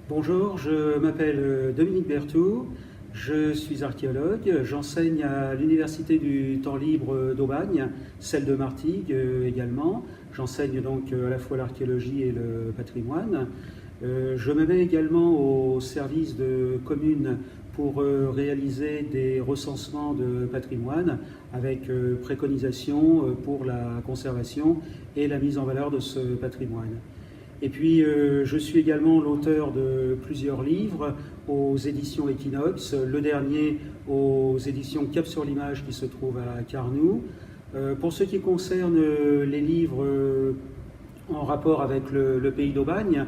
Bonjour, je m'appelle Dominique Berthoud, je suis archéologue, j'enseigne à l'Université du temps libre d'Aubagne, celle de Martigues également. J'enseigne donc à la fois l'archéologie et le patrimoine. Je me mets également au service de communes pour réaliser des recensements de patrimoine avec préconisation pour la conservation et la mise en valeur de ce patrimoine. Et puis, je suis également l'auteur de plusieurs livres aux éditions Equinox, le dernier aux éditions Cap sur l'Image qui se trouve à Carnoux. Pour ce qui concerne les livres en rapport avec le pays d'Aubagne,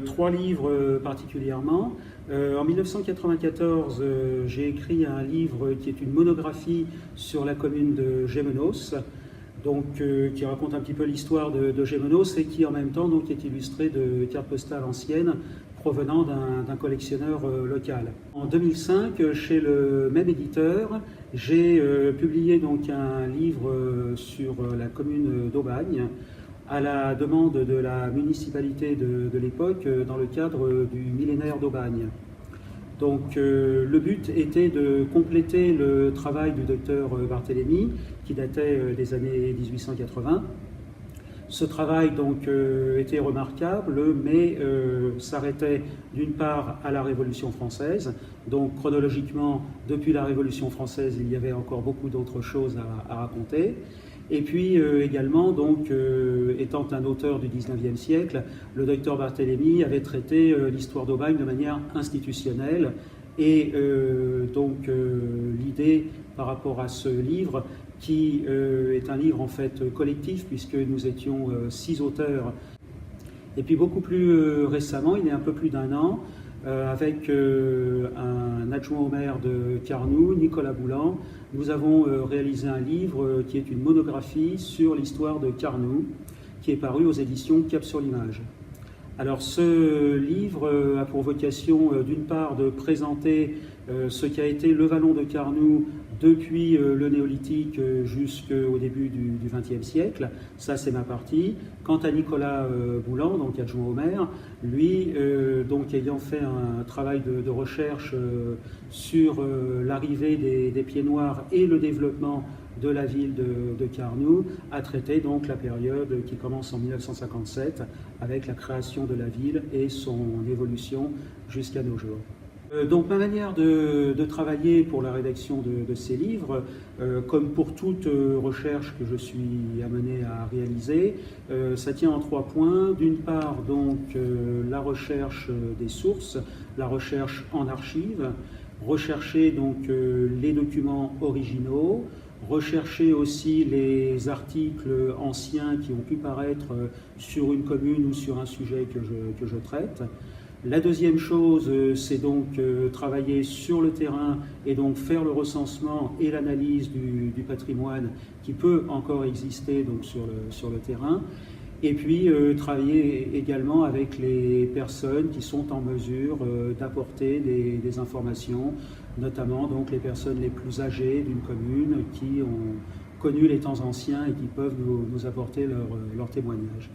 3 livres particulièrement. En 1994, j'ai écrit un livre qui est une monographie sur la commune de Gémenos, donc, qui raconte un petit peu l'histoire de Gémenos et qui en même temps donc, est illustré de cartes postales anciennes provenant d'un collectionneur local. En 2005, chez le même éditeur, j'ai publié donc un livre sur la commune d'Aubagne à la demande de la municipalité de l'époque dans le cadre du millénaire d'Aubagne. Donc le but était de compléter le travail du docteur Barthélemy, qui datait des années 1880. Ce travail donc était remarquable, mais s'arrêtait d'une part à la Révolution française. Donc chronologiquement, depuis la Révolution française, il y avait encore beaucoup d'autres choses à raconter. Et puis également, donc, étant un auteur du XIXe siècle, le docteur Barthélemy avait traité l'histoire d'Aubagne de manière institutionnelle. Et donc l'idée par rapport à ce livre, qui est un livre en fait collectif, puisque nous étions 6 auteurs. Et puis beaucoup plus récemment, il y a un peu plus d'1 an, avec un adjoint au maire de Carnoux, Nicolas Boulan, nous avons réalisé un livre qui est une monographie sur l'histoire de Carnoux, qui est paru aux éditions Cap sur l'Image. Alors ce livre a pour vocation d'une part de présenter ce qu'a été le vallon de Carnoux depuis le néolithique jusqu'au début du XXe siècle. Ça, c'est ma partie. Quant à Nicolas Boulan, donc adjoint au maire, lui, donc ayant fait un travail de recherche sur l'arrivée des Pieds Noirs et le développement de la ville de Carnoux, a traité donc la période qui commence en 1957 avec la création de la ville et son évolution jusqu'à nos jours. Donc ma manière de travailler pour la rédaction de ces livres, comme pour toute recherche que je suis amené à réaliser, ça tient en 3 points. D'une part, donc, la recherche des sources, la recherche en archives, rechercher donc les documents originaux, rechercher aussi les articles anciens qui ont pu paraître sur une commune ou sur un sujet que je traite. La deuxième chose, c'est donc travailler sur le terrain et donc faire le recensement et l'analyse du patrimoine qui peut encore exister donc sur le terrain. Et puis travailler également avec les personnes qui sont en mesure d'apporter des informations, notamment donc les personnes les plus âgées d'une commune qui ont connu les temps anciens et qui peuvent nous apporter leur témoignage.